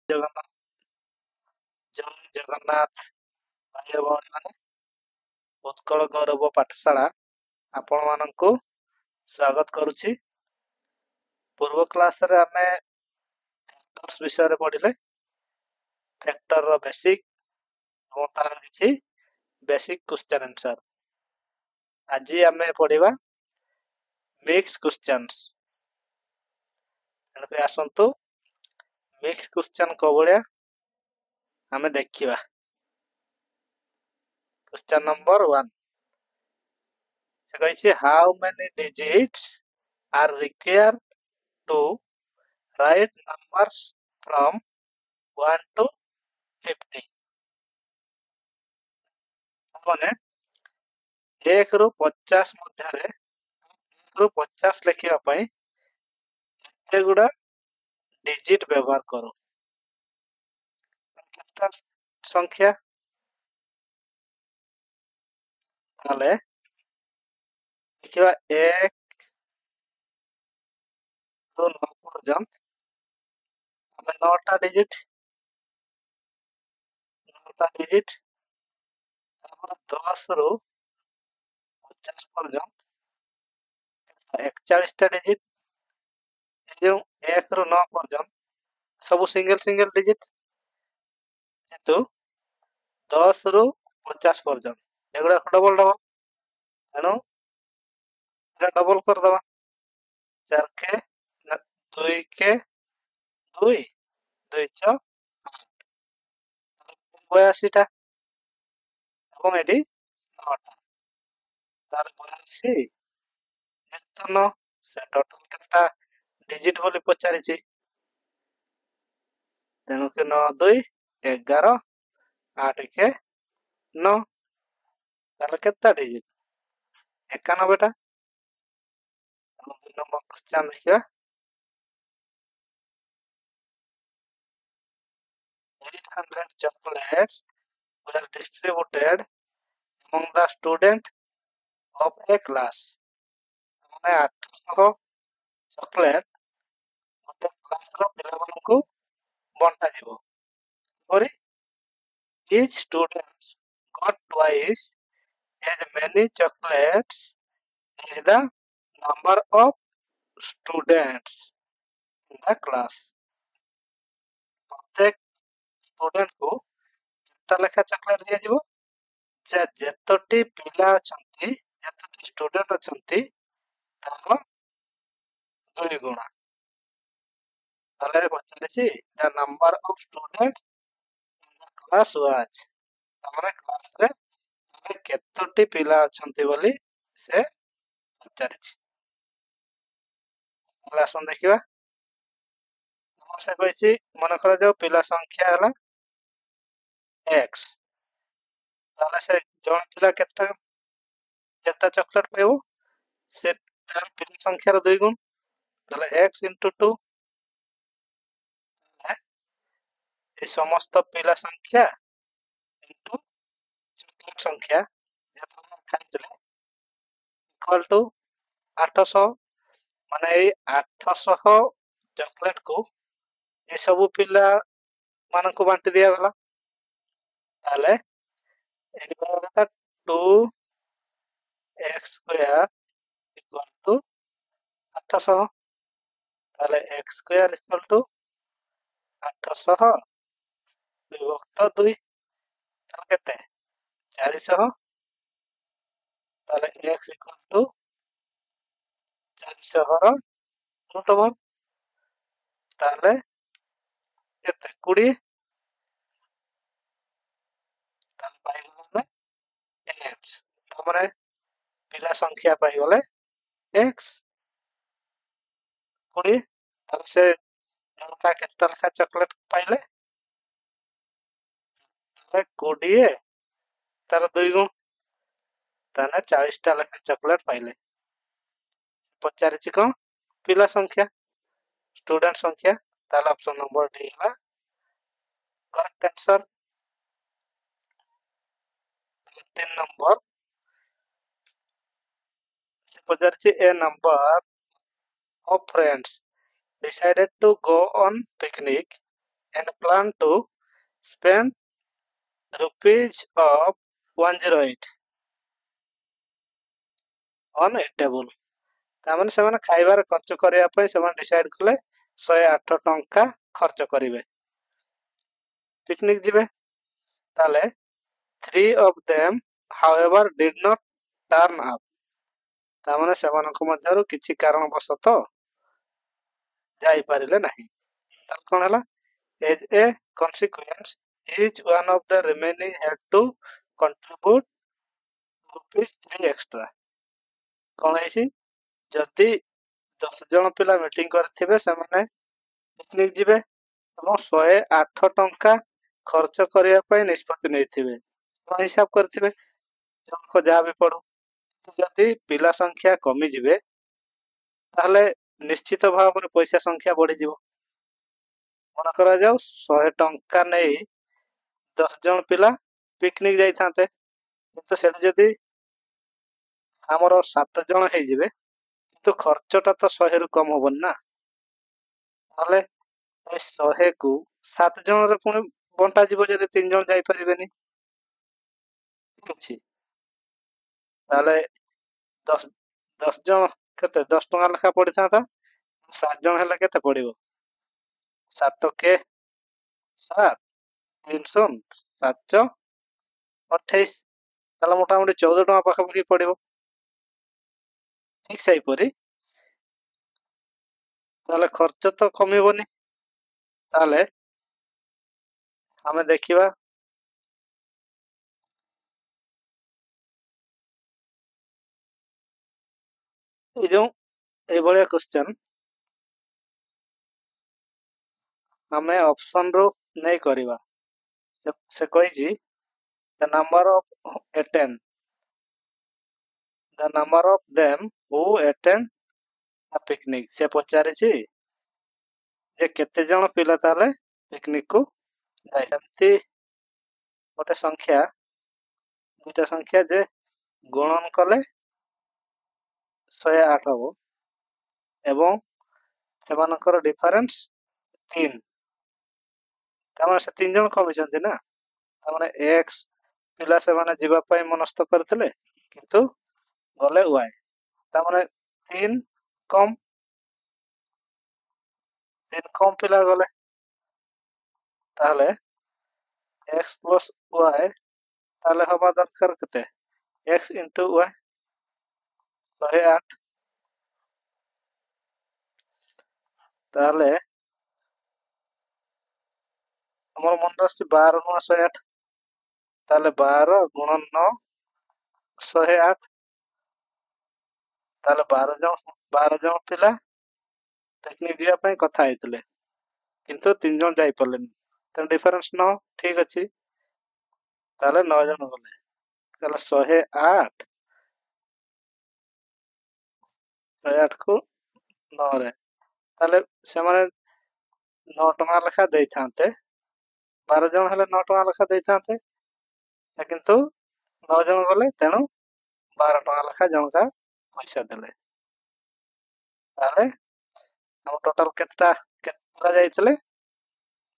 ଜଗନ୍ନାଥ ଜୟ ଜଗନ୍ନାଥ ଭାଇ ଓ ଭଉଣୀମାନେ ଉତ୍କଳ ଗୌରବ ପାଠଶାଳା ଆପଣମାନଙ୍କୁ ସ୍ୱାଗତ କରୁଛି। ପୂର୍ବ କ୍ଲାସରେ ଆମେ ଫ୍ୟାକ୍ଟର୍ସ ବିଷୟରେ ପଢ଼ିଲେ। ଫ୍ୟାକ୍ଟରର ବେସିକ୍ ଏବଂ ତାର କିଛି ବେସିକ୍ କ୍ୱେଶ୍ଚନ୍ ଆନ୍ସର। ଆଜି ଆମେ ପଢ଼ିବା ମିକ୍ସ କ୍ୱେଶ୍ଚନ୍ସ। ତେଣୁକରି ଆସନ୍ତୁ ମିକ୍ସ କ୍ୱେଶ୍ଚନ୍ କୋଉ ଭଳିଆ ଆମେ ଦେଖିବା। କ୍ୱେଶ୍ଚନ୍ ନମ୍ବର 1 ସେ କହିଛି ହାଉ many digits are required to write numbers from 1 to 50। ମାନେ 1 ରୁ 50 ମଧ୍ୟରେ 1 ରୁ 50 ଲେଖିବା ପାଇଁ କେତେ ଗୁଡ଼ା ଡିଜିଟ୍ ବ୍ୟବହାର କରୁ। କେତେଟା ସଂଖ୍ୟା? ତାହେଲେ ଦେଖିବା 1 ରୁ 9 ପର୍ଯ୍ୟନ୍ତ ଆମେ 9ଟା ଡିଜିଟ୍ ତାପରେ 10 ରୁ 50 ପର୍ଯ୍ୟନ୍ତ 41ଟା ଡିଜିଟ୍। ଏ ଯେଉଁ 1 ରୁ 9 ପର୍ଯ୍ୟନ୍ତ ସବୁ ସିଙ୍ଗଲ ଡିଜିଟ୍, କିନ୍ତୁ 10 ରୁ 50 ପର୍ଯ୍ୟନ୍ତ ଏଗୁଡ଼ାକ ଡବଲ, ତେଣୁ ଏଟା ଡବଲ କରିଦବା। 4 ନା 2 2 2 6 82ଟା ଏବଂ ଏଠି 9ଟା, ତାର 82 9 ସେ ଟୋଟାଲ କେତେଟା ଡିଜିଟ୍ ବୋଲି ପଚାରିଛି। ତେଣୁ 9 2 11 8 1 9, ତାହେଲେ କେତେଟା ଡିଜିଟ୍? 91ଟା। 2 ନମ୍ବର କ୍ୱେଶ୍ଚନ୍ ଦେଖିବା। 800 chocolates were distributed among the students of a class। ମାନେ 800 ଚକୋଲେଟ୍ ଗୋଟେ କ୍ଲାସର ପିଲାମାନଙ୍କୁ ବଣ୍ଟାଯିବ। କିପରି? each student got twice as many chocolates as the number of students in the class। ପ୍ରତ୍ୟେକ ଷ୍ଟୁଡେଣ୍ଟକୁ 4ଟା ଲେଖା ଚକୋଲେଟ୍ ଦିଆଯିବ। ଯେତୋଟି ପିଲା ଅଛନ୍ତି, ଯେତୋଟି ଷ୍ଟୁଡେଣ୍ଟ ଅଛନ୍ତି ତାର 2 ଗୁଣା। ତାହେଲେ ପଚାରିଛି the number of students in the class was। ତାମାନେ କ୍ଲାସରେ କେତୋଟି ପିଲା ଅଛନ୍ତି ବୋଲି ସେ ପଚାରିଛି। ତାହେଲେ ଆସନ୍ତୁ ଦେଖିବା। ସେ କହିଛି ମନେକର ଯୋଉ ପିଲା ସଂଖ୍ୟା ହେଲା x, ତାହେଲେ ସେ ଜଣେ ପିଲା କେତେଟା ଚକୋଲେଟ୍ ପାଇବ? ସେ ତାର ପିଲା ସଂଖ୍ୟାର 2 ଗୁଣ, ତାହେଲେ x into 2। এই ସମସ୍ତ ପିଲା ସଂଖ୍ୟା into ଚକୋଲେଟ୍ ସଂଖ୍ୟା ଯେତେବେଳେ ଖାଇଥିଲେ ଇକ୍ୱାଲ ଟୁ 800। ମାନେ ଏଇ 800 ଚକୋଲେଟକୁ ଏସବୁ ପିଲା ମାନଙ୍କୁ ବାଣ୍ଟି ଦିଆଗଲା। ତାହେଲେ ଏଠି କହିବା କଥା 2x² ଇକ୍ୱାଲ ଟୁ 800। ତାହେଲେ x² ଇକ୍ୱାଲ ଟୁ 800 ବିଭକ୍ତ 2, ତାହେଲେ କେତେ? 400। ତାହେଲେ x ଇକ୍ୱାଲ ଟୁ 400ର ରୁଟ୍ ଓଭର, ତାହେଲେ କେତେ? 20। ତାହେଲେ ପାଇଗଲେ ଆମେ x। ତାପରେ ପିଲା ସଂଖ୍ୟା ପାଇଗଲେ x 20। ତାହେଲେ ସେ ଜଣକା କେତେଟା ଲେଖା ଚକୋଲେଟ୍ ପାଇଲେ? ତାହେଲେ 20 ତାର 2 ଗୁଣ, ତାହେଲେ 40ଟା ଲେଖା ଚକୋଲେଟ୍ ପାଇଲେ। ପଚାରିଛି କଣ? ପିଲା ସଂଖ୍ୟା, ଷ୍ଟୁଡେଣ୍ଟ ସଂଖ୍ୟା। ତାହେଲେ ଅପସନ ନମ୍ବର D ହେଲା କରେକ୍ଟ ଆନ୍ସର। 3 ନମ୍ବର ସେ ପଚାରିଛି a number of friends decided to go on picnic and plan to spend rupees of 108 on eatable। ତାମାନେ ସେମାନେ ଖାଇବାରେ ଖର୍ଚ୍ଚ କରିବା ପାଇଁ ସେମାନେ ଡିସାଇଡ୍ କଲେ 108 ଟଙ୍କା ଖର୍ଚ୍ଚ କରିବେ, ପିକନିକ ଯିବେ। ତାହେଲେ 3 of them however did not turn up। ତାମାନେ ସେମାନଙ୍କ ମଧ୍ୟରୁ କିଛି କାରଣବଶତଃ ଯାଇପାରିଲେ ନାହିଁ। ତାହେଲେ କଣ ହେଲା? As a consequence, each one of the remaining had to contribute ₹3 extra। କଣ ହେଇଛି? ଯଦି 10 ଜଣ ପିଲା ମିଟିଂ କରିଥିବେ ସେମାନେ ପିକନିକ ଯିବେ ଏବଂ 108 ଟଙ୍କା ଖର୍ଚ୍ଚ କରିବା ପାଇଁ ନିଷ୍ପତ୍ତି ନେଇଥିବେ, ହିସାବ କରିଥିବେ ଜଣକ ଯାହା ବି ପଡୁ। ଯଦି ପିଲା ସଂଖ୍ୟା କମିଯିବେ ତାହେଲେ ନିଶ୍ଚିତ ଭାବରେ ପଇସା ସଂଖ୍ୟା ବଢିଯିବ। ମନେ କରାଯାଉ 100 ଟଙ୍କା ନେଇ 10 ଜଣ ପିଲା ପିକନିକ ଯାଇଥାନ୍ତେ, କିନ୍ତୁ ସେଠି ଯଦି ଆମର 7 ଜଣ ହେଇଯିବେ କିନ୍ତୁ ଖର୍ଚ୍ଚଟା ତ 100 ରୁ କମ ହବନି ନା। ତାହେଲେ ଏ 100 କୁ 7 ଜଣରେ ପୁଣି ବଣ୍ଟା ଯିବ ଯଦି 3 ଜଣ ଯାଇପାରିବେନି। ଠିକ ଅଛି, ତାହେଲେ 10 ଜଣ କେତେ 10 ଟଙ୍କା ଲେଖା ପଡିଥାନ୍ତା, 7 ଜଣ ହେଲେ କେତେ ପଡିବ? 7 କେ 7 300 7 28, ତାହେଲେ ମୋଟାମୋଟି 14 ଟଙ୍କା ପାଖାପାଖି ପଡିବ। ଠିକ ସେହିପରି ତାହେଲେ ଖର୍ଚ୍ଚ ତ କମିବନି। ତାହେଲେ ଆମେ ଦେଖିବା ଏଇ ଯୋଉ ଏଇଭଳିଆ କ୍ୱେଶ୍ଚନ ଆମେ ଅପସନ ରୁ ନେଇ କରିବା। ସେ କହିଛି the number of attend the number of them who attend the picnic। ସେ ପଚାରିଛି ଯେ କେତେ ଜଣ ପିଲା ତାହେଲେ ପିକନିକ କୁ ଯାଇ। ଏମିତି ଗୋଟେ ସଂଖ୍ୟା ଦୁଇଟା ସଂଖ୍ୟା ଯେ ଗୁଣନ କଲେ 108 ହବ ଏବଂ ସେମାନଙ୍କର ଡିଫରେନ୍ସ 3। ତାମାନେ ସେ 3 ଜଣ କମିଛନ୍ତି ନା, ତାମାନେ x ପିଲା ସେମାନେ ଯିବା ପାଇଁ ମନସ୍ଥ କରିଥିଲେ କିନ୍ତୁ ଗଲେ y, ତାମାନେ 3 କମ ପିଲା ଗଲେ। ତାହେଲେ x ପ୍ଲସ୍ y ତାହେଲେ ହବା ଦରକାର କେତେ? x into y 108। ତାହେଲେ ଆମର ମନେ ଆସୁଛି 12 ନୁଆ 108, ତାହେଲେ 12 ଗୁଣନ 9 108। ତାହେଲେ 12 ଜଣ ପିଲା ପିକନିକ ଯିବା ପାଇଁ କଥା ହେଇଥିଲେ କିନ୍ତୁ 3 ଜଣ ଯାଇପାରିଲେନି, ତାହେଲେ ଡିଫରେନ୍ସ 9। ଠିକ ଅଛି, ତାହେଲେ 9 ଜଣ ଗଲେ। ତାହେଲେ 108 କୁ 9 ରେ ତାହେଲେ ସେମାନେ 9 ଟଙ୍କା ଲେଖା ଦେଇଥାନ୍ତେ। 12 ଜଣ ହେଲେ 9 ଟଙ୍କା ଲେଖା ଦେଇଥାନ୍ତେ, ସେ କିନ୍ତୁ 9 ଜଣ ଗଲେ ତେଣୁ 12 ଟଙ୍କା ଲେଖା ଜଣକା ପଇସା ଦେଲେ। ତାହେଲେ ଆମ ଟୋଟାଲ କେତେ ପିଲା ଯାଇଥିଲେ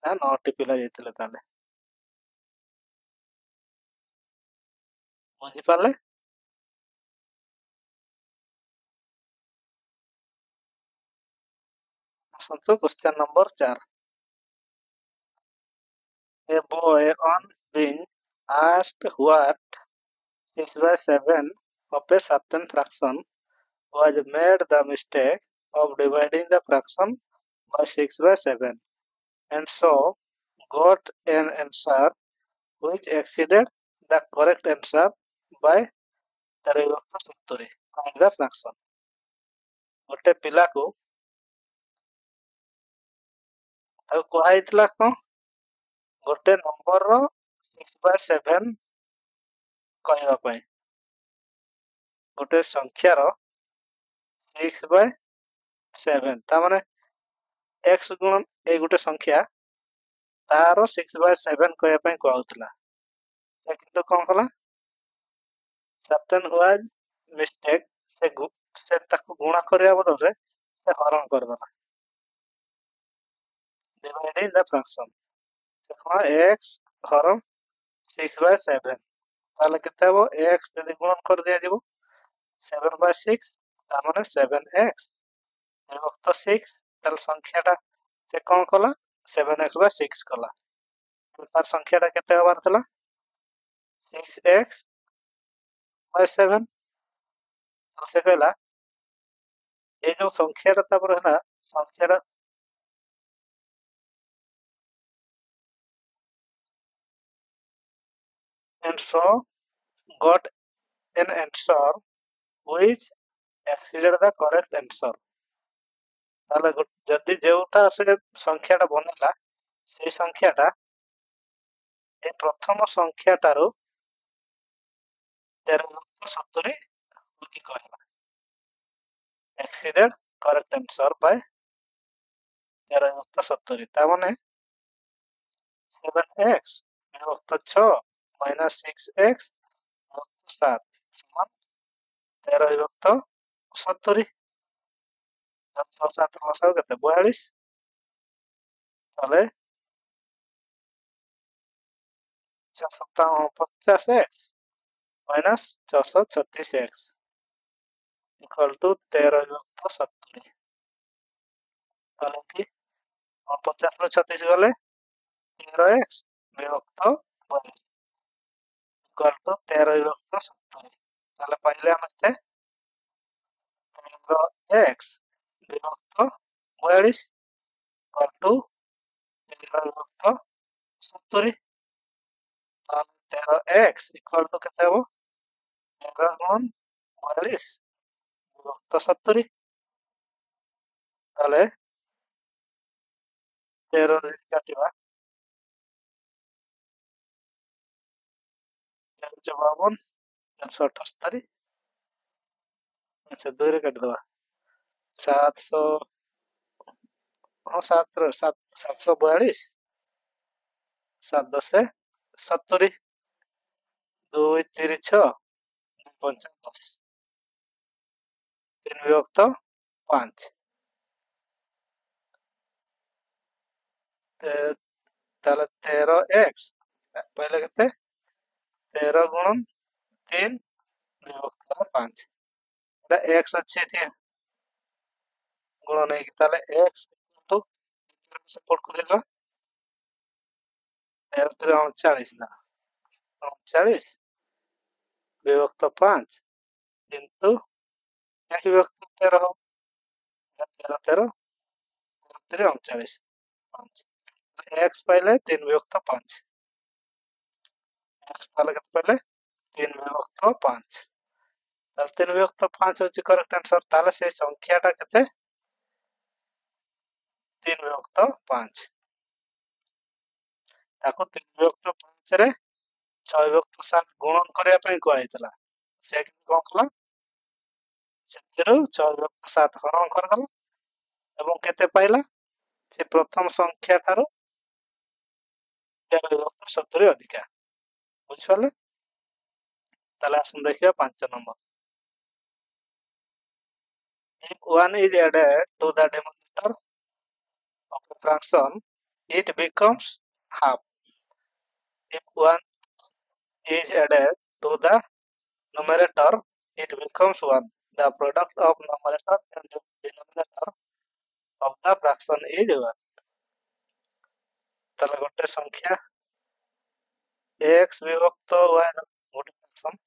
ନା 9ଟି ପିଲା ଯାଇଥିଲେ। ତାହେଲେ ବୁଝିପାରିଲେ? ଆସନ୍ତୁ question number 4। A boy on being asked what 6/7 of a certain fraction was made the mistake of dividing the fraction by 6/7 and so got an answer which exceeded the correct answer by 3/70। Find the fraction। ଗୋଟେ ପିଲାକୁ ତାକୁ କୁହାଯାଇଥିଲା କଣ? ଗୋଟେ ନମ୍ବରର 6/7 କହିବା ପାଇଁ, ଗୋଟେ ସଂଖ୍ୟାର 6/7 ତାମାନେ x ଗୁଣ ଏଇ ଗୋଟେ ସଂଖ୍ୟା ତାର 6/7 କହିବା ପାଇଁ କୁହାଉଥିଲା। ସେ କିନ୍ତୁ କଣ କଲା? certain was mistake, ସେ ତାକୁ ଗୁଣା କରିବା ବଦଳରେ ସେ ହରଣ କରିଦେଲା, dividing the fraction। देखो x हरण 6/7 ताले केते हबो x जदि गुणन कर दिया जीवो 7/6 ता माने 7x विभक्त 6 ताले संख्याटा से कोन कला 7x/6 कला तार संख्याटा केते हबार थला 6x/7 से कहला ए जो संख्याटा तापर हला संख्याटा and so got an answer which exceeded the correct answer ताले जदि जेउटा से संख्याटा बनेला से संख्याटा ए प्रथम संख्याटारो 13/70 अधिक होला exceeded correct answer by 13/70 ता माने 7x विभक्त 6 माइनस 6x विभक्त 7 समान 13/70 6 7 लसागु केते 42 ताले 450x minus 436x equal to 13/70 ताले कि 50 रो 36 गले 13x विभक्त 42 इक्वल टू 13/70 ताले पहिले हम केते 13x विभक्त 42 इक्वल टू 13/70 ताले 13x इक्वल टू केते हबो 13 गुणन 42 विभक्त 70 ताले 13 रे काटिबा 13 352 अच्छा 2 रे काट दबा 700 हाँ 742 7 10 70 2 3 6 5 10 3 विभक्त 5 ताले 13x पहले केते 13 गुणन 3 विभक्त 5 एटा x अच्छे थे गुणन है ताले x तो सपोर्ट करेगा 13 39 ना 39 विभक्त 5 इंटू एक विभक्त 13 हो 13 13 13 39 5 x पहले 3 विभक्त 5 x ताले केते पहले 3 विभक्त 5 ताले 3 विभक्त 5 होची करेक्ट आंसर ताले से संख्याटा केते 3 विभक्त 5 ताको 3 विभक्त 5 रे 6 विभक्त 7 गुणन करिया पई को आइतला से कोन कला ସେଥିରୁ 6 ବିଭକ୍ତ 7 ହରଣ କରିଦେଲା ଏବଂ କେତେ ପାଇଲା ସେ ପ୍ରଥମ ସଂଖ୍ୟା ଠାରୁ 13 ବିଭକ୍ତ 70 ଅଧିକା ବୁଝିପାରିଲେ ତାହେଲେ ଆସନ୍ତୁ ଦେଖିବା 5 number if 1 is added to the denominator of a fraction it becomes half if 1 is added to the numerator it becomes 1 the product of numerator and the denominator of the fraction is 1 ତାହେଲେ ଗୋଟେ ସଂଖ୍ୟା x ବିଭକ୍ତ y ର ଗୋଟେ ଫ୍ରାକ୍ସନ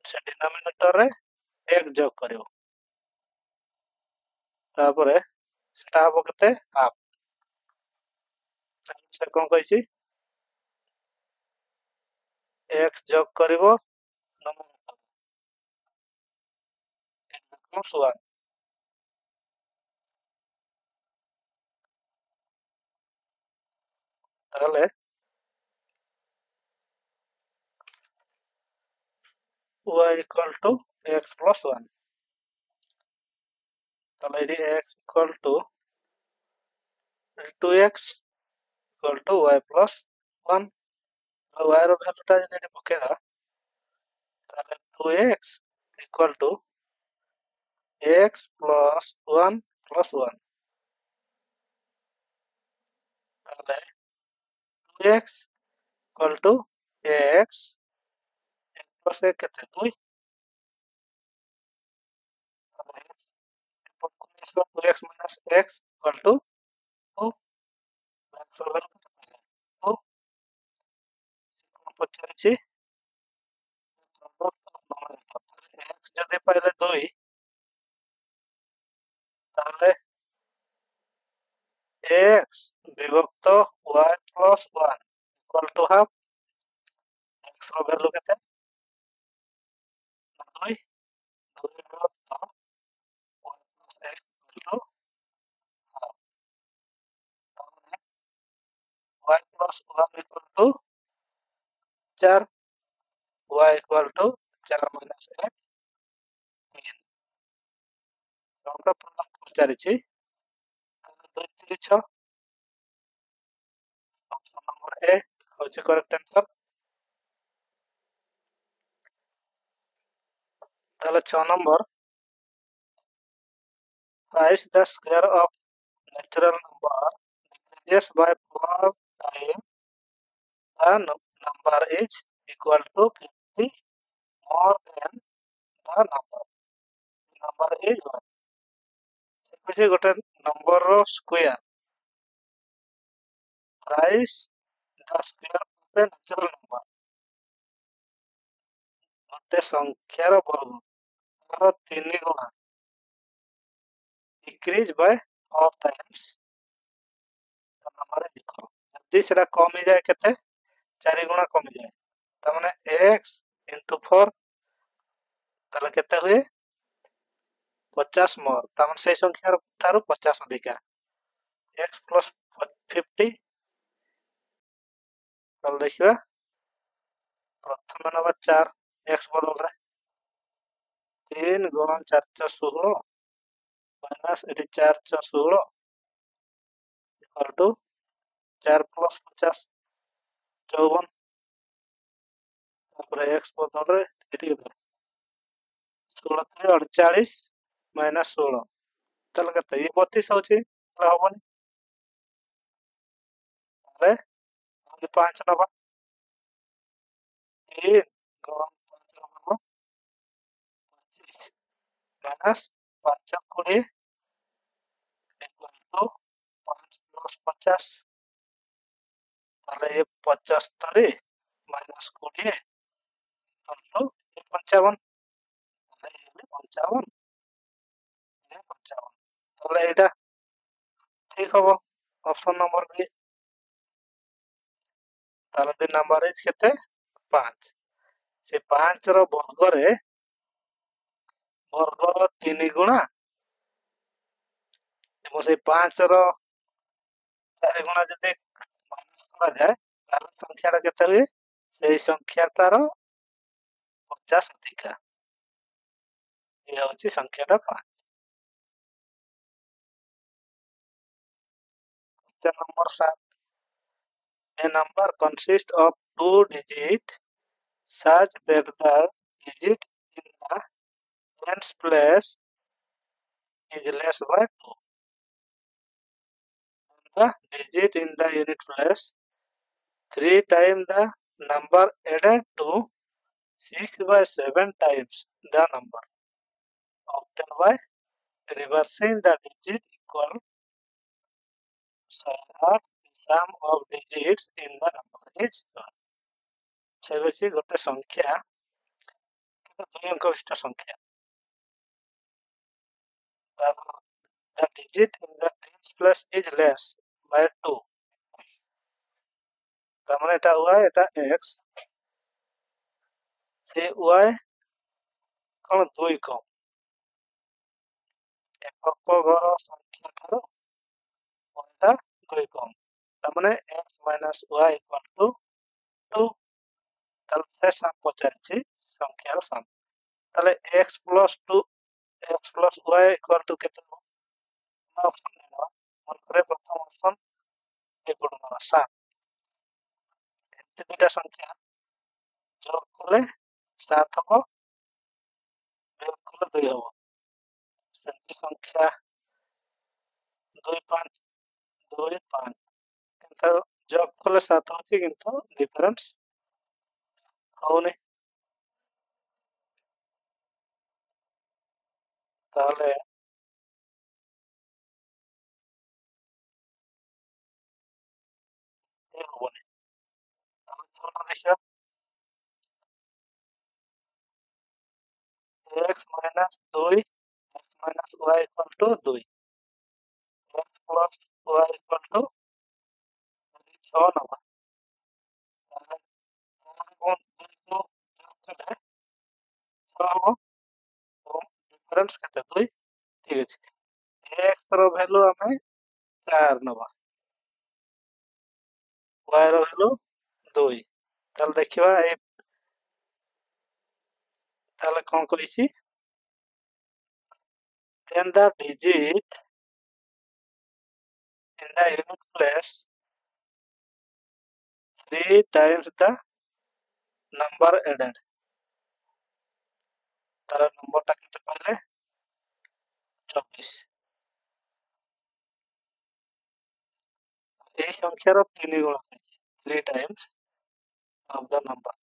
ସେ ଡିନୋମିନେଟର ରେ x ଯୋଗ କରିବ ତାପରେ ସେଟା ହବ କେତେ ହାଫ ସେ କଣ କହିଛି x ଯୋଗ କରିବ ଡିନୋମିନେଟର it becomes 1 ତାହେଲେ y equal to x plus 1 ତାହେଲେ ଏଠି x equal to 2x equal to y plus 1 y ର ଭ୍ୟାଲୁ ଟା ଯଦି ଏଠି ପକେଇବା ତାହେଲେ 2x equal to x plus 1 plus 1 তাহলে 2x equal to x plus a কেতে 2 তাহলে x এরপর কোন আসলো 2x minus x equal to 2 x এর ভ্যালু কত পাইলে 2 কোন পড়ছি x যদি পাইলে 2 তাহলে x বিভক্ত y plus 1 equal to half x এর ভ্যালু কেতে 2 2 বিভক্ত y plus x equal to half তাহলে y plus 1 equal to 4 y equal to 4 minus x 3 আমরা প্রোডাক্ট পচারিছি তাহলে 2 3 6 অপশন নম্বর এ হচ্ছে কারেক্ট অ্যান্সার তাহলে 6 নম্বর raise the square of natural number decreases by 4 times the number is equal to 50 more than the number is 1 ସେ କହିଛି ଗୋଟେ ନମ୍ବରର square rice the square of A natural number ଗୋଟେ ସଂଖ୍ୟାର ବର୍ଗ ତାର 3 ଗୁଣା decrease by 4 times the number is equal ଯଦି ସେଟା କମିଯାଏ କେତେ 4 ଗୁଣା କମିଯାଏ ତା ମାନେ x into 4 ତାହେଲେ କେତେ ହୁଏ 50 more ତା ମାନେ ସେଇ ସଂଖ୍ୟାର ଠାରୁ 50 ଅଧିକା x plus 50 ତାହେଲେ ଦେଖିବା ପ୍ରଥମେ ନବା 4 x ବଦଳରେ 3 ଗୁଣ 4 16 ମାଇନସ୍ ଏଠି 4 16 इक्वल टू 4 प्लस 50 54 तापर x बदल रे एटी 16 3 48 माइनस 16 ताले केते ये 32 होची ताले हबनी ताले हम 5 नबा 3 गुण 5 नबा 25 माइनस 5 20 इक्वल टू 5 प्लस 50 ताले ये 75 माइनस 20 इक्वल टू 55 ताले ये 55 ये 55 ताले एटा ठीक हबो ऑप्शन नंबर बी ताले दिन नंबर इज केते 5 से 5 ର ବର୍ଗରେ ବର୍ଗର 3 ଗୁଣା ଏବଂ ସେ 5 ର 4 ଗୁଣା ଯଦି ମାଇନସ୍ କରାଯାଏ ତାହେଲେ ସଂଖ୍ୟାଟା କେତେ ହୁଏ ସେଇ ସଂଖ୍ୟାଟାର 50 ଅଧିକା ଏ ହେଉଛି ସଂଖ୍ୟାଟା 5 question number 7 a number consists of two digits such that the digit in the tens place is less by 2 the digit in the unit place 3 times the number added to 6 by 7 times the number obtained by reversing the digit equal so that the sum of digits in the number is 1 ସେ ହେଉଛି ଗୋଟେ ସଂଖ୍ୟା କିନ୍ତୁ ଦୁଇ ଅଙ୍କ ବିଶିଷ୍ଟ ସଂଖ୍ୟା the digit in the tens place is less by 2 তার মানে এটা y এটা x এই y কোন 2 কম একক ঘর সংখ্যা ଠାରୁ y টা 2 কম তার মানে x minus y equal to 2 তাহলে সে সাম পচারিছি সংখ্যার সাম তাহলে x plus 2 x plus y equal to কেতে হবো অপশন নেবা মনে করে প্রথম অপশন এপটু নেবা 7 এতে দুইটা সংখ্যা যোগ করলে 7 হবো বিয়োগ করলে 2 হবো সেমতি সংখ্যা 2 5 2 5 ତାର ଯୋଗ କଲେ 7 ଅଛି କିନ୍ତୁ ଡିଫରେନ୍ସ ହଉନି। ତାହେଲେ ଏ ହବନି। ତାହେଲେ 6ଟା ଦେଖିବା। x minus 2 x minus y equal to 2 x plus y equal to 6 ନବା। ତାହେଲେ 4 କୁ 2 କୁ ଯୋଗ କଲେ 6 ହବ ଏବଂ ଡିଫରେନ୍ସ କେତେ 2। ଠିକ ଅଛି। x ର ଭ୍ୟାଲୁ ଆମେ 4 ନବା, y ର ଭ୍ୟାଲୁ 2। ତାହେଲେ ଦେଖିବା ଏଇ ତାହେଲେ କଣ କହିଛି, then the digit in the unit place 3 times the number added। ତାର ନମ୍ବରଟା କେତେ ପାଇଲେ 24। এই সংখ্যাର 3 ଗୁଣ ଖାଇଛି, 3 times of the number।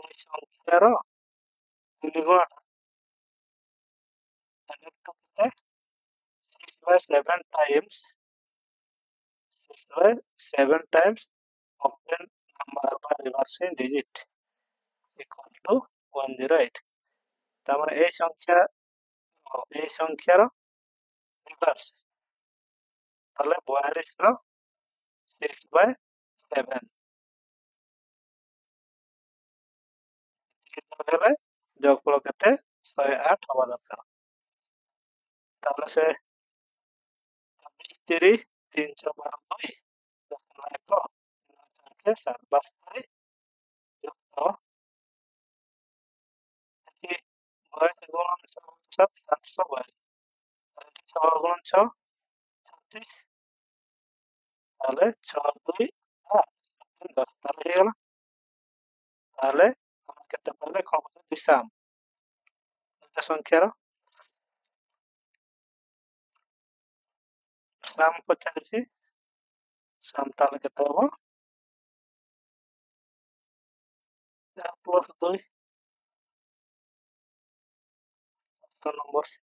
এই ସଂଖ୍ୟାର 3 ଗୁଣ କେତେ 6 by 7 times 6 by 7 times obtained number by reversing digit equal to 108। ତାମାନେ এই ସଂଖ୍ୟାର ରିଭର୍ସ ତାହେଲେ 42 ର 6 by 7 ହେଲେ ଯୋଗଫଳ କେତେ 108 ହବା ଦରକାର। ତାହେଲେ ସେ 24 3 3 12 2 1 72 ଯୁକ୍ତ ଏଠି 22 ଗୁଣ 742 ଏଠି 6 ଗୁଣ 6 36 ତାହେଲେ 6 2 8 7 10 ତାହେଲେ ହେଇଗଲା। ତାହେଲେ ଆମେ କେତେ ପାଇଲେ କଣ ପଚାରୁଛି ସାମ ଦୁଇଟା ସଂଖ୍ୟାର ସାମ ପଚାରିଛି। ସାମ ତାହେଲେ କେତେ ହବ 4 plus 2 ନମ୍ବର 6।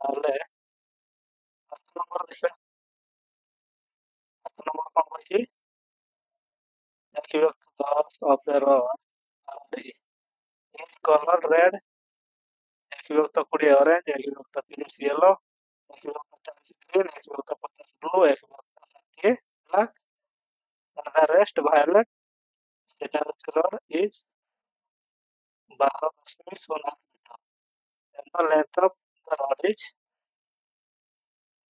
ତାହେଲେ 8 ନମ୍ବର ଦେଖିବା। 8 ନମ୍ବର କଣ କହିଛି, एक विभक्त 10 of a rod is colored red, एक विभक्त 20 orange, एक विभक्त 30 yellow, एक विभक्त 40 green, एक विभक्त 50 blue, एक विभक्त 60 black, and the rest violet। সেটা হচ্ছে rod is 12.08 meter and the length of the rod is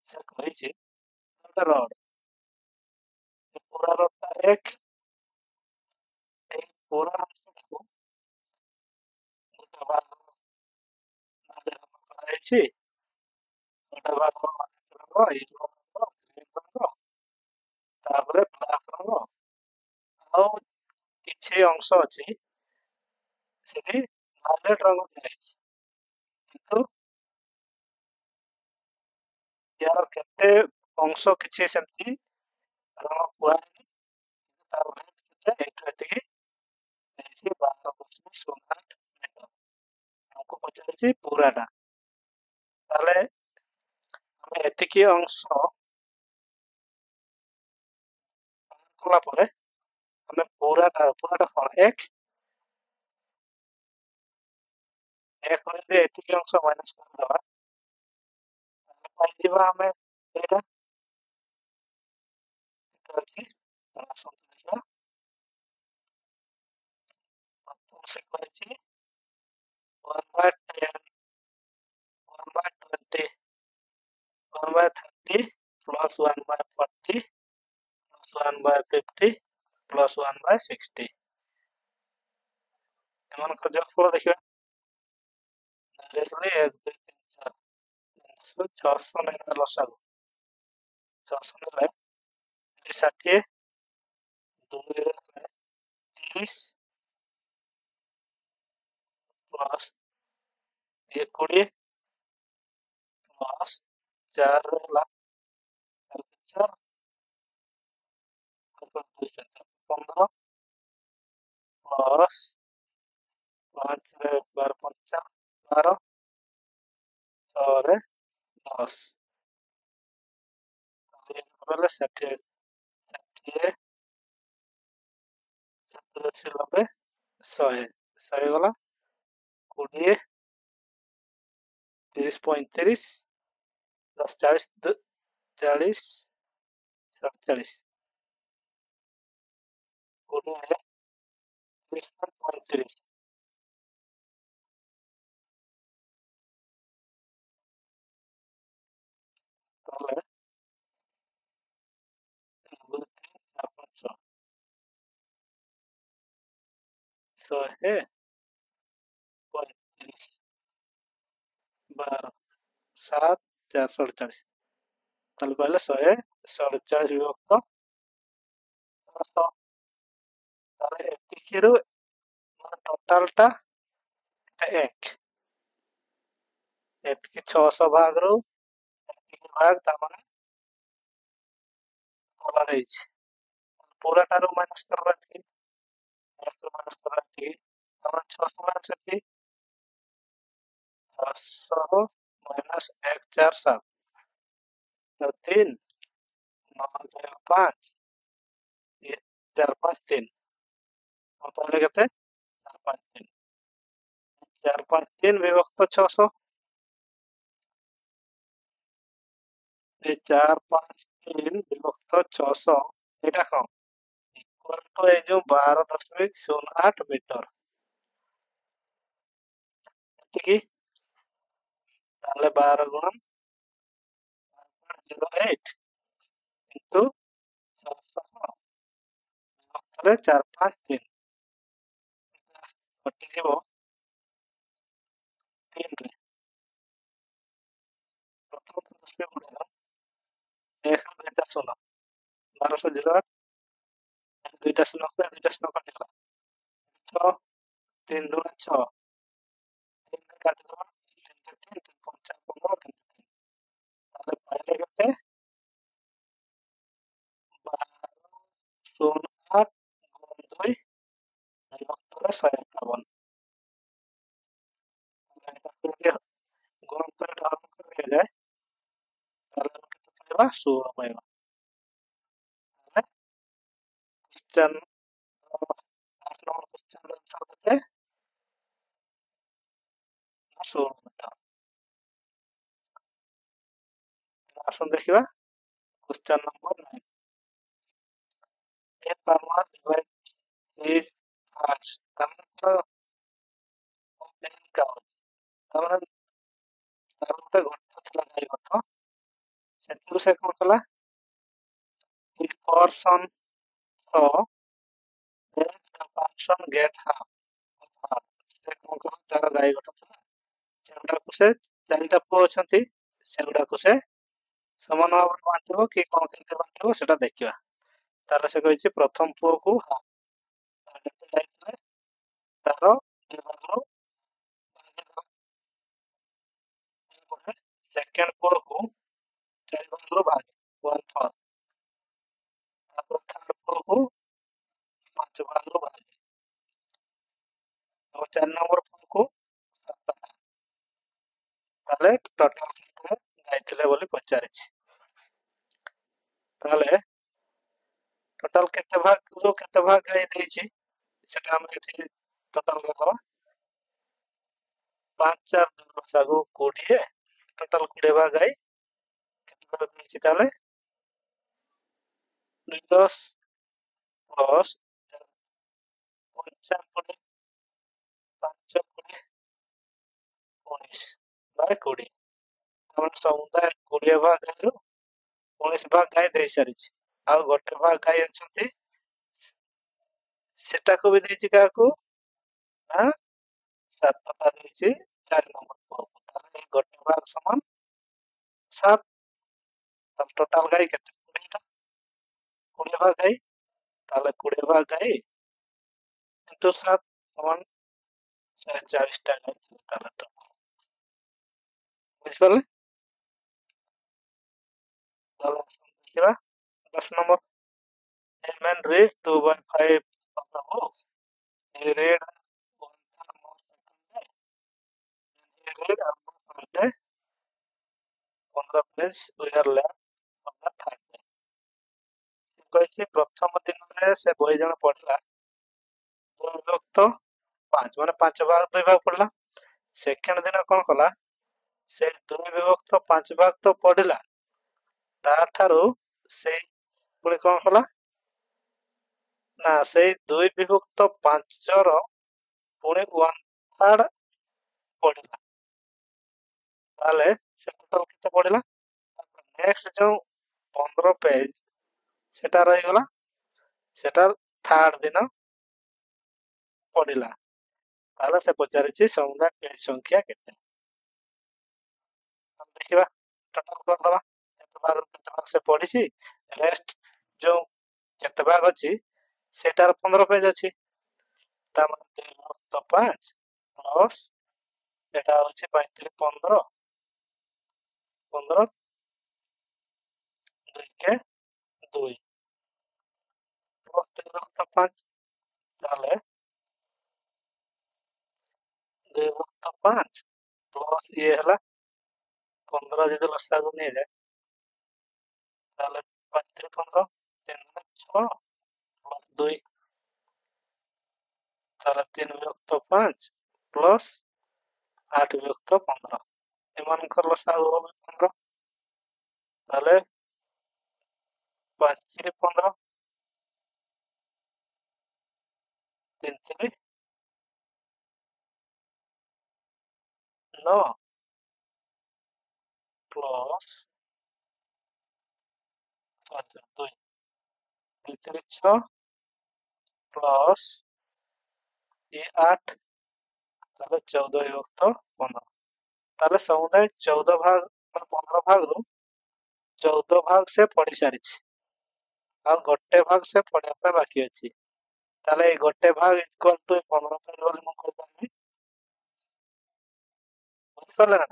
সে করেছে the rod পুরা রডটা এক এই পুরা অংশটাকে দুটো ভাগ ভাগে ভাগ করা হয়েছে। ଗୋଟେ ଭାଗ ଅରେଞ୍ଜ ରଙ୍ଗ, ୟେଲୋ ରଙ୍ଗ, ଗ୍ରୀନ ରଙ୍ଗ, ତାପରେ ବ୍ଲାକ ରଙ୍ଗ ଆଉ କିଛି ଅଂଶ ଅଛି ସେଠି ଭାୟୋଲେଟ ରଙ୍ଗ ଦିଆଯାଇଛି। କିନ୍ତୁ यार କେତେ ଅଂଶ କିଛି ସେମିତି ରଙ୍ଗ କୁହାଯାଇନି, ତାର ଲେନ୍ଥ କେତେ ଏଇଠୁ ଏତିକି ହେଇଛି 12.08 ମିଟର। ଆମକୁ ପଚାରିଛି ପୁରାଟା। ତାହେଲେ ଆମେ ଏତିକି ଅଂଶ କଲା ପରେ ଆମେ ପୁରାଟା କଣ ଏକ କରିଦିଏ ଏତିକି ଅଂଶ ମାଇନସ କରିଦେବା ତାହେଲେ ପାଇଯିବା ଆମେ ଏଇଟା କେତେ ଅଛି। ତାହେଲେ ଆସନ୍ତୁ ଦେଖିବା। ପ୍ରଥମ ସେ କହିଛି 1/10 1/20 1/30 plus 1/40 plus 1/50 plus 1/60 ଏମାନଙ୍କର ଯୋଗଫଳ ଦେଖିବା। ଡାଇରେକ୍ଟଲି 1 2 3 4 300 600 ନେଇଗଲା ଲସାଗୁ 600 ନେଲେ 60 2 ରେ 30 ପ୍ଲସ୍ 20 ପ୍ଲସ୍ 4 ରହିଲା 4 15 ପ୍ଲସ୍ 5 ରେ 12 5 12 6 ରେ 10 ବୋଲେ 60 60 70 90 100 100 ଗଲା 20 30 35 10 40 40 47 20 30 35 ତାହେଲେ 2 3 4 5 6 100 35 12 7 4 47 ତାହେଲେ କହିଲେ 147 ବିଭକ୍ତ 600 ତାହେଲେ ଏତିକିରୁ ମାନେ ଟୋଟାଲଟା 1 ଏତିକି 600 ଭାଗରୁ ଏତିକି ଭାଗ ତାମାନେ କଲର ହେଇଛି ପୁରାଟାରୁ ମାଇନସ୍ କରିବା ଏତିକି 100 ମାଇନସ୍ କରିବା ଏତିକି ତାମାନେ 600 ମାଇନସ୍ ଏତିକି 600 ମାଇନସ୍ 147 3 9 0 5 4 5 3 ତାହେଲେ କେତେ 4 5 3 4 5 3 ବିଭକ୍ତ 600 এই 4 5 3 বিভক্ত 600 এটা কম ইকুয়াল টু এই যে 12.08 মিটার এদিকে তাহলে 12 গুণন 08 ইন্টু 600 বিভক্তরে 4 5 3 কটিଯିବ 3 ରେ ପ୍ରଥମ 10 ରେ ଗୁଣିବା 1 2ଟା ଶୂନ 1208 ଦୁଇଟା ଶୂନ ଦୁଇଟା ଶୂନ କଟିଗଲା 6 3 2 6 3 ରେ କାଟିଦବା 3 3 3 5 15 3 3 ତାହେଲେ ପାଇଲେ କେତେ 1208 ଗୁଣ 2 ବିଭକ୍ତରେ 151 এটা যদি গুণান্তরটা হরণ করে দিয়ে যায় তাহলে আমরা কত পাইবা 16 পাইবা তাহলে কোশ্চেন 8 নম্বর কোশ্চেনের আনসার হচ্ছে 16 মিটার আসুন দেখিবা question number 9 a farmer divides his herds ତାର open cows ତାର ଗୋଟେ ଗଠ ଥିଲା ଗାଈ ଗଠ ସେଥିରୁ ସେ କଣ କଲା his portion saw that the person get half ସେ କଣ କଲା ତାର ଗାଈ ଗଠ ଥିଲା ସେଗୁଡାକୁ ସେ 4ଟା ପୁଅ ଅଛନ୍ତି ସେଗୁଡାକୁ ସେ ସମାନ ଭାବରେ ବାଣ୍ଟିବ କି କଣ କେମିତି ବାଣ୍ଟିବ ସେଟା ଦେଖିବା ତାହେଲେ ସେ କହିଛି ପ୍ରଥମ ପୁଅକୁ କେତେ ଯାଇଥିଲେ ତାର 2 ଭାଗରୁ ସେକେଣ୍ଡ ପୁଅକୁ 4 ଭାଗରୁ ଭାଗ 1/4 ତାପରେ ଥାର୍ଡ ପୁଅକୁ 5 ଭାଗରୁ ଭାଗ ଆଉ 4 ନମ୍ବର ପୁଅକୁ 7 ଭାଗ ତାହେଲେ ଟୋଟାଲ କେତେ ଯାଇଥିଲେ ବୋଲି ପଚାରିଛି ତାହେଲେ ଟୋଟାଲ କେତେ ଭାଗରୁ କେତେ ଭାଗ ଗାଇ ଦେଇଛି সেটা আমরা এটি টোটাল করব 5 4 2 লসাগু 20 টোটাল 20 ভাগ গাই কেতে ভাগ দিয়েছি তাহলে 2 10 প্লাস 5 20 5 20 19 বাই 20 তাহলে সমুদায় 20 ভাগ গাইରୁ 19 ଭାଗ ଗାଈ ଦେଇ ସାରିଛି ଆଉ ଗୋଟେ ଭାଗ ଗାଈ ଅଛନ୍ତି ସେଟାକୁ ବି ଦେଇଛି କାହାକୁ ନା 7ଟା ଦେଇଛି 4 ନମ୍ବର ପୁଅକୁ ତାହେଲେ ଏଇ ଗୋଟେ ଭାଗ ସମାନ 7 ତାହେଲେ ଟୋଟାଲ ଗାଈ କେତେ 20ଟା 20 ଭାଗ ଗାଈ ତାହେଲେ 20 ଭାଗ ଗାଈ ইন্টু 7 সমান 40টা গাই তাহলে তো বুঝতে পারলে ତାହେଲେ ଦେଖିବା 10 number. A man read 2/5 of the book. He read one third more second day. Then he read almost per day. 15 page were left of the third day. ସେ କହିଛି ପ୍ରଥମ ଦିନରେ ସେ ବହି ଜଣ ପଢିଲା 2/5 ମାନେ 5 ଭାଗ 2 ଭାଗ ପଢିଲା। ସେକେଣ୍ଡ ଦିନ କଣ କଲା ସେ 2/5 ଭାଗ ତ ପଢିଲା ତାଠାରୁ ସେଇ ପୁଣି କଣ କଲା ନା ସେଇ 2/5 ପୁଣି 1/3 ପଢିଲା। ତାହେଲେ ସେ ଟୋଟାଲ କେତେ ପଢିଲା ନେକ୍ସଟ ଯୋଉ 15 ପେଜ ସେଟା ରହିଗଲା ସେଟା ଥାର୍ଡ ଦିନ ପଢିଲା। ତାହେଲେ ସେ ପଚାରିଛି ସମୁଦାୟ ପେଜ ସଂଖ୍ୟା କେତେ। ଦେଖିବା ଟୋଟାଲ କରିଦବା କେତେ ଭାଗ ସେ ପଢିଛି ରେଷ୍ଟ ଯୋଉ କେତେ ଭାଗ ଅଛି ସେଟାର 15 ପେଜ ଅଛି ତାମାନେ 2/5 ପ୍ଲସ୍ ଏଟା ହଉଛି 15 2 के 2 ପ୍ଲସ୍ 2/5 ତାହେଲେ 2/5 ପ୍ଲସ୍ ଇଏ ହେଲା 15 ଯଦି ଲସାଗୁ ନିଆଯାଏ ତାହେଲେ 5 3 15 3 6 ପ୍ଲସ୍ 2 ତାହେଲେ 3/5 ପ୍ଲସ୍ 8/15 ଏମାନଙ୍କର ଲସାଗୁ ହବ 15 ତାହେଲେ 5 3 15 3 3 9 ପ୍ଲସ୍ 2 2 3 6 ପ୍ଲସ୍ ये 8 ତାହେଲେ 14/15 ତାହେଲେ ସମୁଦାୟ 14 ଭାଗ 15 ଭାଗରୁ 14 ଭାଗ ସେ ପଢି ସାରିଛି ଆଉ ଗୋଟେ ଭାଗ ସେ ପଢିବା ପାଇଁ ବାକି ଅଛି। ତାହେଲେ ଏଇ ଗୋଟେ ଭାଗ ଇକ୍ୱାଲ ଟୁ 15 ପେଜ ବୋଲି ମୁଁ କହିପାରିବି। ବୁଝିପାରିଲେ ନା?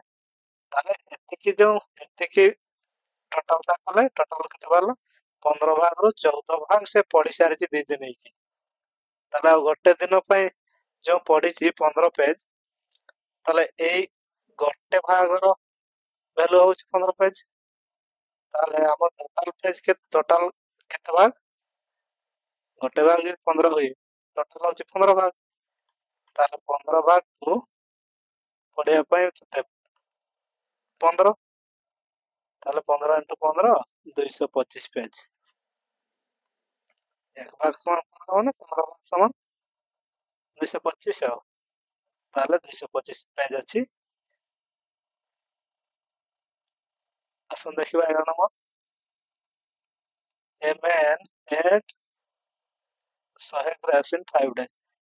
ତାହେଲେ ଏତିକି ଟୋଟାଲଟା କଲେ ଟୋଟାଲ କେତେ ବାହାରିଲା 15 ଭାଗରୁ 14 ଭାଗ ସେ ପଢି ସାରିଛି 2 ଦିନ ହେଇକି। ତାହେଲେ ଆଉ ଗୋଟେ ଦିନ ପାଇଁ ଯୋଉ ପଢିଛି 15 ପେଜ ତାହେଲେ ଏଇ ଗୋଟେ ଭାଗର ଭ୍ୟାଲୁ ହଉଛି 15 ପେଜ। ତାହେଲେ ଆମର ଟୋଟାଲ କେତେ ଭାଗ ଗୋଟେ ଭାଗ ଯଦି 15 ହୁଏ ଟୋଟାଲ ହଉଛି 15 ଭାଗ। ତାହେଲେ 15 ଭାଗକୁ ପଢିବା ପାଇଁ କେତେ 15 ତାହେଲେ 15 × 15 225 ପେଜ। ଏକ ଭାଗ ସମାନ 15 ମାନେ 15 ଭାଗ ସମାନ 225 ଆଉ ତାହେଲେ 225 ପେଜ ଅଛି। ଆସନ୍ତୁ ଦେଖିବା 11 number. A man ate 100 grapes in 5 days.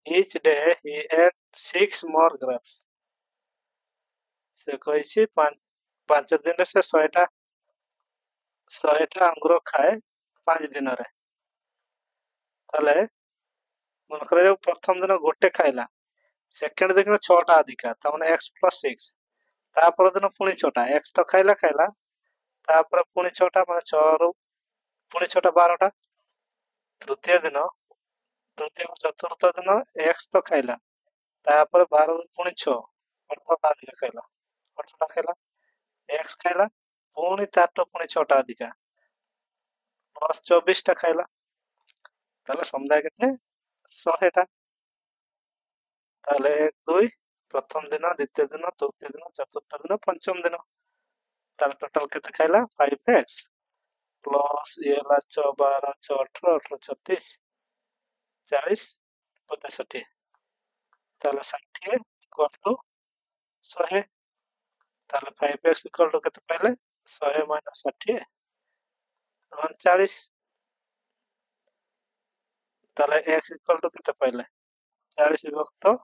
Each day he ate 6 more grapes. ସେ କହିଛି 5 ଦିନରେ ସେ 100ଟା ଅଙ୍ଗୁର ଖାଏ 5 ଦିନରେ। ତାହେଲେ ମନେକର ଯୋଉ ପ୍ରଥମ ଦିନ ଗୋଟେ ଖାଇଲା ସେକେଣ୍ଡ ଦିନ 6ଟା ଅଧିକା ତାମାନେ x + 6 ତାପର ଦିନ ପୁଣି 6ଟା x ତ ଖାଇଲା ତାପରେ ପୁଣି 6ଟା ମାନେ 6ରୁ ପୁଣି 6ଟା 12ଟା ତୃତୀୟ ଚତୁର୍ଥ ଦିନ x ତ ଖାଇଲା ତାପରେ 12ରୁ ପୁଣି 6 18ଟା ଅଧିକା ଖାଇଲା 18ଟା ଖାଇଲା x ଖାଇଲା ପୁଣି ତାଠୁ ପୁଣି 6ଟା ଅଧିକା ପ୍ଲସ୍ 24ଟା ଖାଇଲା ତାହେଲେ ସମୁଦାୟ କେତେ 100ଟା। ତାହେଲେ 1 2 ପ୍ରଥମ ଦିନ ଦ୍ୱିତୀୟ ଦିନ ତୃତୀୟ ଦିନ ଚତୁର୍ଥ ଦିନ ପଞ୍ଚମ ଦିନ ତାହେଲେ ଟୋଟାଲ କେତେ ଖାଇଲା 5x ପ୍ଲସ୍ ଇଏ ହେଲା 6 12 6 18 18 36 40 50 60 ତାହେଲେ 60 ଇକ୍ୱାଲ ଟୁ 100 ତାହେଲେ 5x ଇକ୍ୱାଲ ଟୁ କେତେ ପାଇଲେ 100 - 60 39 ତାହେଲେ x ଇକ୍ୱାଲ ଟୁ କେତେ ପାଇଲେ 40/5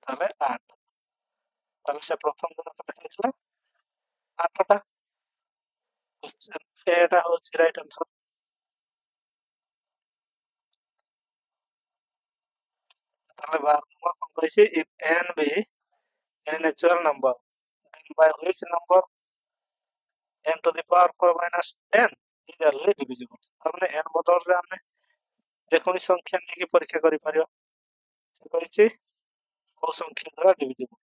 ତାହେଲେ 8 ତାହେଲେ ସେ ପ୍ରଥମ ଦିନ କେତେ ଖାଇଥିଲା 8ଟା। ଏଟା ହଉଛି ରାଇଟ୍ ଆନ୍ସର। ତାହେଲେ 12 ନମ୍ବର କଣ କହିଛି if n be any natural number, then by which number n to the power 4 minus 10 is early divisible. ତାମାନେ n ବଦଳରେ ଆମେ ଯେକୌଣସି ସଂଖ୍ୟା ନେଇକି ପରୀକ୍ଷା କରିପାରିବା। ସେ କହିଛି କୋଉ ସଂଖ୍ୟା ଦ୍ୱାରା divisible।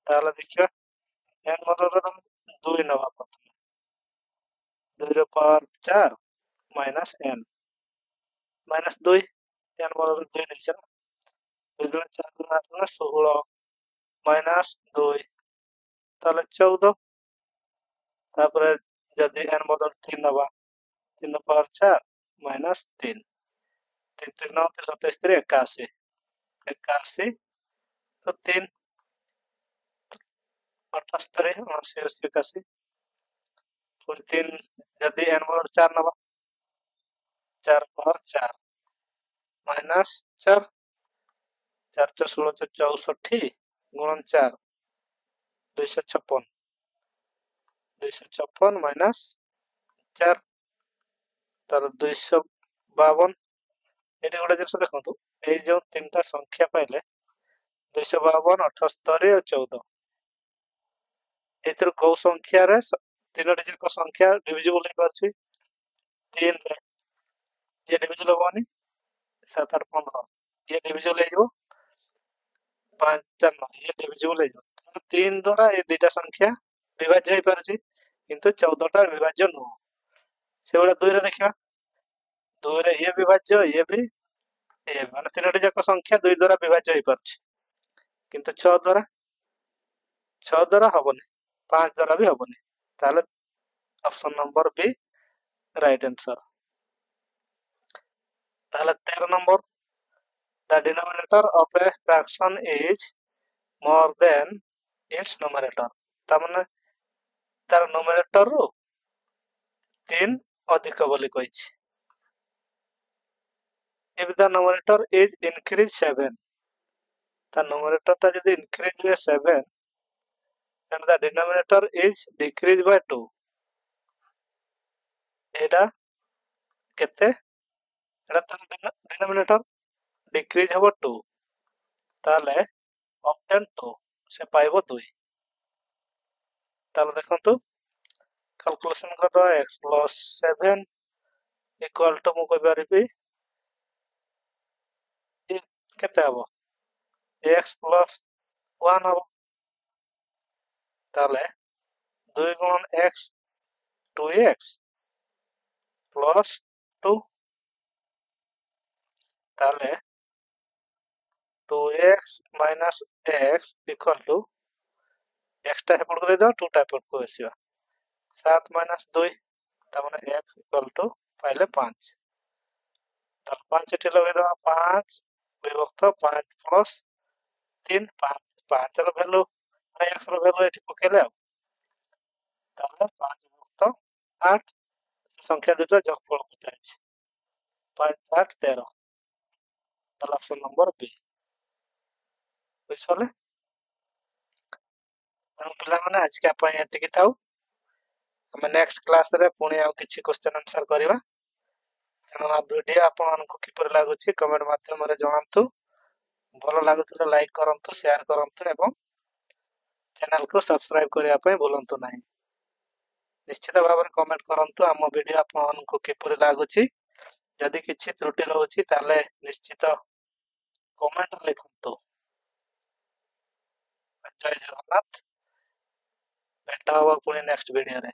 ତାହେଲେ ଦେଖିବା n ବଦଳରେ ତମେ 2 ନେବା ପ୍ରଥମେ। 2 ର power 4 minus n minus 2 n ବଦଳରେ 2 ନେଇଛେ ନା 2 ଦୁଗୁଣେ 4 ଦୁଗୁଣେ 8 ଦୁଗୁଣେ 16 ମାଇନସ୍ 2 ତାହେଲେ 14 ତାପରେ ଯଦି n ବଦଳରେ 3 ନେବା 3 ର ପାୱାର 4 ମାଇନସ୍ 3 3 3 9 27 81 81 तो 3 78 79 81 पुणी 3 जदि n बराबर 4 नवा 4 पावर 4 माइनस 4 4 4 16 64 गुणन 4 256 256 माइनस 4 तार 252 एटी गोटे जिनस देखंतु ए जो तीनटा संख्या पाइले 252 78 और 14 एतिर को संख्या रे तीनोटी जिक संख्या डिविजिबल हो पारछि 3 रे ये डिविजिबल होनी 7 8 15 ये डिविजिबल हो 5 4 9 ये डिविजिबल हो 3 द्वारा ये दुटा संख्या विभाज्य हो पारछि किंतु 14 टा विभाज्य न से वाला 2 रे देखिबा 2 रे ये विभाज्य ये भी ए माने तीनोटी जक संख्या 2 द्वारा विभाज्य हो पारछि किंतु 6 द्वारा हबनी 5 द्वारा भी हबनी ताले option number B right answer ताले 13 number the denominator of a fraction is more than its numerator तामने तार numerator रो 3 अधिक बोली कहिछि if the numerator is increase 7 the numerator ता यदि increase हुए 7 and the denominator is decrease by 2 एटा केते एटा तार denominator decrease हबो 2 ताले obtain 2 से पाइबो 2 ताले देखंतु कैलकुलेशन कर दो x plus 7 equal to मु कहि पारिबी केते हबो x plus 1 हबो ताले 2 गुणन x 2x plus 2 ताले 2x minus x equal to x टा हेपड़ को दे दो 2 टा हेपड़ को आसीबा 7 minus 2 ता माने x equal to पाइले 5 ताल 5 एठी लगे दो 5 विभक्त 5 प्लस 3 5 5 रो वैल्यू माने x रो वैल्यू एठी पकेले ताले 5 विभक्त 8 संख्या दुटा जोगफल पचाइछि 5 8 13 ताले ऑप्शन नंबर बी बुझले हम पिला माने आज के अपन एति की थाउ हम नेक्स्ट क्लास रे पुनी आ किछि क्वेश्चन आंसर करबा आ वीडियो आपन को किपर लागुछि कमेंट माध्यम रे जणांतु भलो लागुतले लाइक करंतु शेयर करंतु एवं चैनल को सब्सक्राइब करिया पय भूलंतु नाही निश्चित भाବରେ कमेंट करंतु हम वीडियो आपन को किपर लागुछि यदि किछि त्रुटि रहउछि ताले निश्चित कमेंट लिखंतु जय जगन्नाथ भेट हबो पुनी नेक्स्ट वीडियो रे।